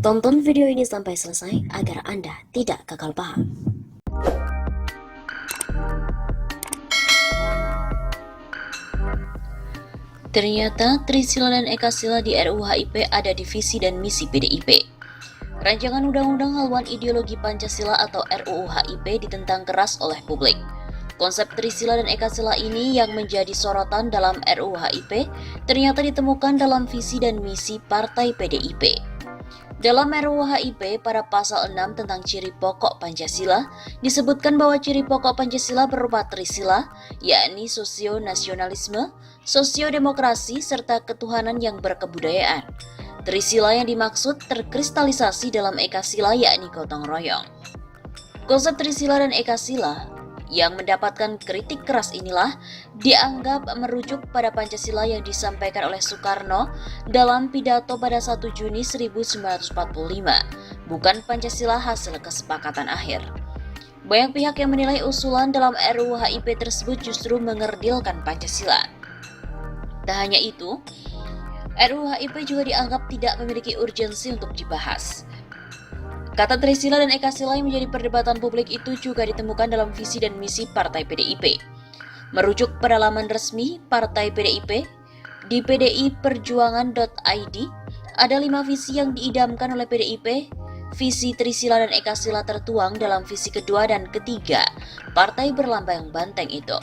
Tonton video ini sampai selesai agar Anda tidak gagal paham. Ternyata Trisila dan Ekasila di RUU HIP ada di visi dan misi PDIP. Rancangan Undang-Undang Haluan Ideologi Pancasila atau RUU HIP ditentang keras oleh publik. Konsep Trisila dan Ekasila ini yang menjadi sorotan dalam RUU HIP ternyata ditemukan dalam visi dan misi Partai PDIP. Dalam RUU HIP pada pasal 6 tentang ciri pokok Pancasila disebutkan bahwa ciri pokok Pancasila berupa trisila, yakni sosio-nasionalisme, sosio-demokrasi, serta ketuhanan yang berkebudayaan. Trisila yang dimaksud terkristalisasi dalam Ekasila yakni gotong royong. Konsep Trisila dan Ekasila yang mendapatkan kritik keras inilah dianggap merujuk pada Pancasila yang disampaikan oleh Soekarno dalam pidato pada 1 Juni 1945, bukan Pancasila hasil kesepakatan akhir. Banyak pihak yang menilai usulan dalam RUU HIP tersebut justru mengerdilkan Pancasila. Tak hanya itu, RUU HIP juga dianggap tidak memiliki urgensi untuk dibahas. Kata Trisila dan Ekasila yang menjadi perdebatan publik itu juga ditemukan dalam visi dan misi Partai PDIP. Merujuk pada laman resmi Partai PDIP di pdiperjuangan.id, ada 5 visi yang diidamkan oleh PDIP. Visi Trisila dan Ekasila tertuang dalam visi kedua dan ketiga Partai Berlambang Banteng itu.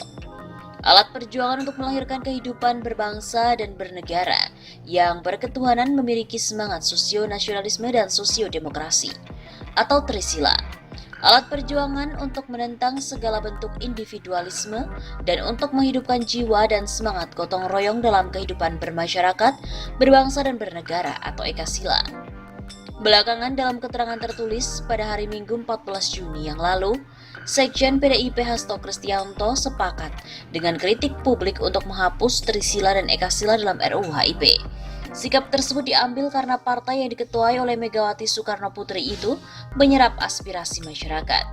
Alat perjuangan untuk melahirkan kehidupan berbangsa dan bernegara yang berketuhanan memiliki semangat sosio-nasionalisme dan sosio-demokrasi, atau Trisila. Alat perjuangan untuk menentang segala bentuk individualisme dan untuk menghidupkan jiwa dan semangat gotong royong dalam kehidupan bermasyarakat, berbangsa dan bernegara, atau Ekasila. Belakangan dalam keterangan tertulis pada hari Minggu 14 Juni yang lalu, Sekjen PDIP Hasto Kristianto sepakat dengan kritik publik untuk menghapus Trisila dan Ekasila dalam RUU HIP. Sikap tersebut diambil karena partai yang diketuai oleh Megawati Soekarno Putri itu menyerap aspirasi masyarakat.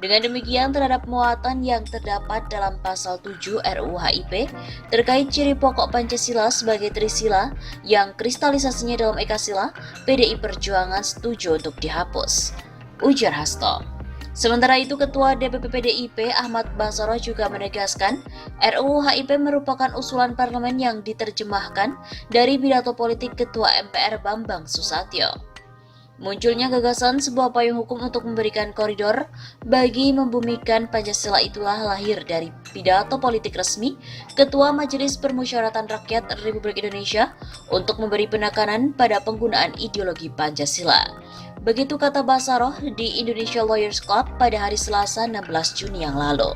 Dengan demikian, terhadap muatan yang terdapat dalam pasal 7 RUU HIP terkait ciri pokok Pancasila sebagai Trisila yang kristalisasinya dalam Ekasila, PDI Perjuangan setuju untuk dihapus, ujar Hasto. Sementara itu, Ketua DPP PDIP Ahmad Basarah juga menegaskan RUU HIP merupakan usulan parlemen yang diterjemahkan dari pidato politik Ketua MPR Bambang Susatyo. Munculnya gagasan sebuah payung hukum untuk memberikan koridor bagi membumikan Pancasila itulah lahir dari pidato politik resmi Ketua Majelis Permusyawaratan Rakyat Republik Indonesia untuk memberi penekanan pada penggunaan ideologi Pancasila. Begitu kata Basarah di Indonesia Lawyers Club pada hari Selasa 16 Juni yang lalu.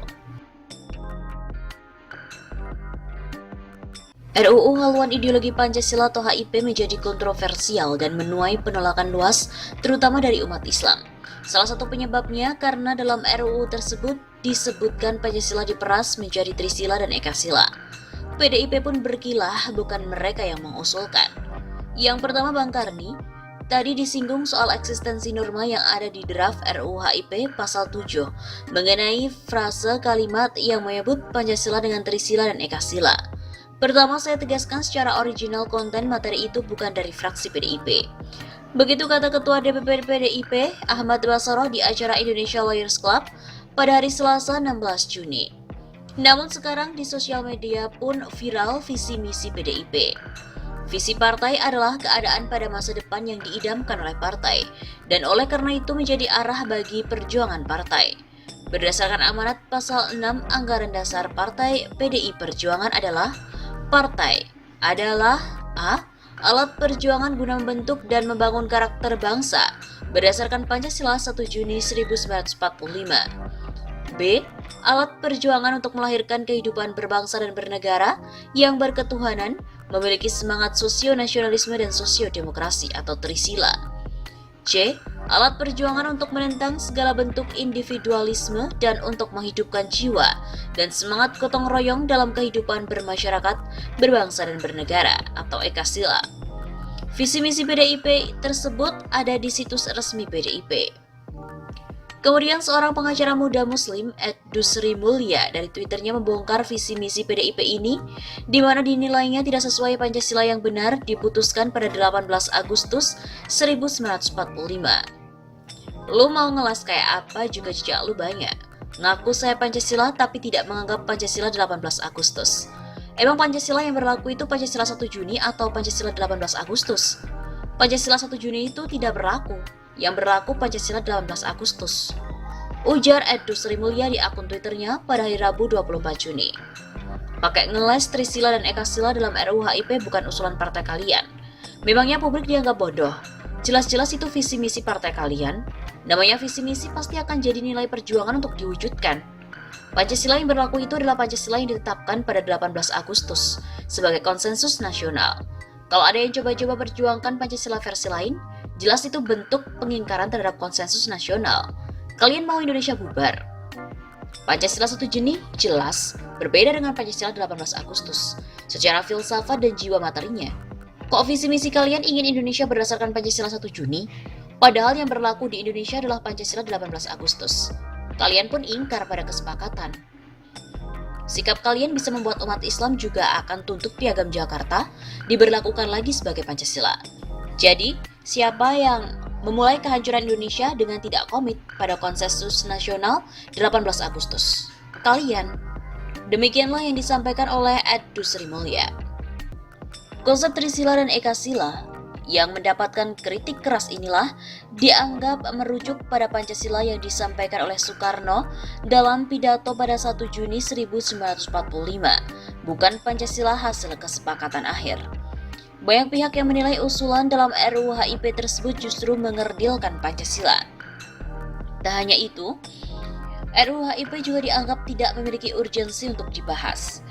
RUU Haluan Ideologi Pancasila atau HIP menjadi kontroversial dan menuai penolakan luas, terutama dari umat Islam. Salah satu penyebabnya karena dalam RUU tersebut disebutkan Pancasila diperas menjadi Trisila dan Ekasila. PDIP pun berkilah, bukan mereka yang mengusulkan. Yang pertama, Bang Karni tadi disinggung soal eksistensi norma yang ada di draft RUU HIP pasal 7 mengenai frase kalimat yang menyebut Pancasila dengan Trisila dan Ekasila. Pertama, saya tegaskan secara original konten materi itu bukan dari fraksi PDIP. Begitu kata Ketua DPP PDIP Ahmad Basarah di acara Indonesia Lawyers Club pada hari Selasa 16 Juni. Namun sekarang di sosial media pun viral visi misi PDIP. Visi partai adalah keadaan pada masa depan yang diidamkan oleh partai, dan oleh karena itu menjadi arah bagi perjuangan partai. Berdasarkan amanat pasal 6 Anggaran Dasar Partai PDI Perjuangan adalah partai adalah A. Alat perjuangan guna membentuk dan membangun karakter bangsa berdasarkan Pancasila 1 Juni 1945. B. Alat perjuangan untuk melahirkan kehidupan berbangsa dan bernegara yang berketuhanan, memiliki semangat sosio-nasionalisme dan sosio-demokrasi atau Trisila. C. Alat perjuangan untuk menentang segala bentuk individualisme dan untuk menghidupkan jiwa dan semangat gotong royong dalam kehidupan bermasyarakat, berbangsa dan bernegara atau Ekasila. Visi misi PDIP tersebut ada di situs resmi PDIP. Kemudian seorang pengacara muda muslim, Dusri Mulya, dari Twitternya membongkar visi misi PDIP ini, di mana dinilainya tidak sesuai Pancasila yang benar diputuskan pada 18 Agustus 1945. Lu mau ngelas kayak apa juga jejak lu banyak. Ngaku saya Pancasila tapi tidak menganggap Pancasila 18 Agustus. Emang Pancasila yang berlaku itu Pancasila 1 Juni atau Pancasila 18 Agustus? Pancasila 1 Juni itu tidak berlaku. Yang berlaku Pancasila 18 Agustus. Ujar Dusri Mulya di akun Twitternya pada hari Rabu 24 Juni. Pakai ngeles Trisila dan Ekasila dalam RUU HIP bukan usulan partai kalian. Memangnya publik dianggap bodoh? Jelas-jelas itu visi misi partai kalian. Namanya visi misi pasti akan jadi nilai perjuangan untuk diwujudkan. Pancasila yang berlaku itu adalah Pancasila yang ditetapkan pada 18 Agustus sebagai konsensus nasional. Kalau ada yang coba-coba perjuangkan Pancasila versi lain, jelas itu bentuk pengingkaran terhadap konsensus nasional. Kalian mau Indonesia bubar? Pancasila 1 Juni jelas berbeda dengan Pancasila 18 Agustus secara filsafat dan jiwa materinya. Kok visi misi kalian ingin Indonesia berdasarkan Pancasila 1 Juni? Padahal yang berlaku di Indonesia adalah Pancasila 18 Agustus. Kalian pun ingkar pada kesepakatan. Sikap kalian bisa membuat umat Islam juga akan tuntut Piagam Jakarta diberlakukan lagi sebagai Pancasila. Jadi, siapa yang memulai kehancuran Indonesia dengan tidak komit pada konsensus nasional 18 Agustus? Kalian. Demikianlah yang disampaikan oleh Dusri Mulya. Konsep Trisila dan Ekasila yang mendapatkan kritik keras inilah dianggap merujuk pada Pancasila yang disampaikan oleh Soekarno dalam pidato pada 1 Juni 1945, bukan Pancasila hasil kesepakatan akhir. Banyak pihak yang menilai usulan dalam RUU HIP tersebut justru mengerdilkan Pancasila. Tak hanya itu, RUU HIP juga dianggap tidak memiliki urgensi untuk dibahas.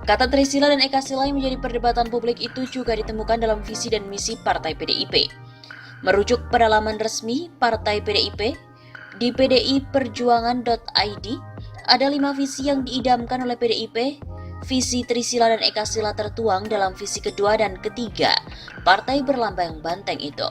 Kata Trisila dan Ekasila yang menjadi perdebatan publik itu juga ditemukan dalam visi dan misi Partai PDIP. Merujuk pada laman resmi Partai PDIP di pdiperjuangan.id, ada 5 visi yang diidamkan oleh PDIP. Visi Trisila dan Ekasila tertuang dalam visi kedua dan ketiga Partai Berlambang Banteng itu.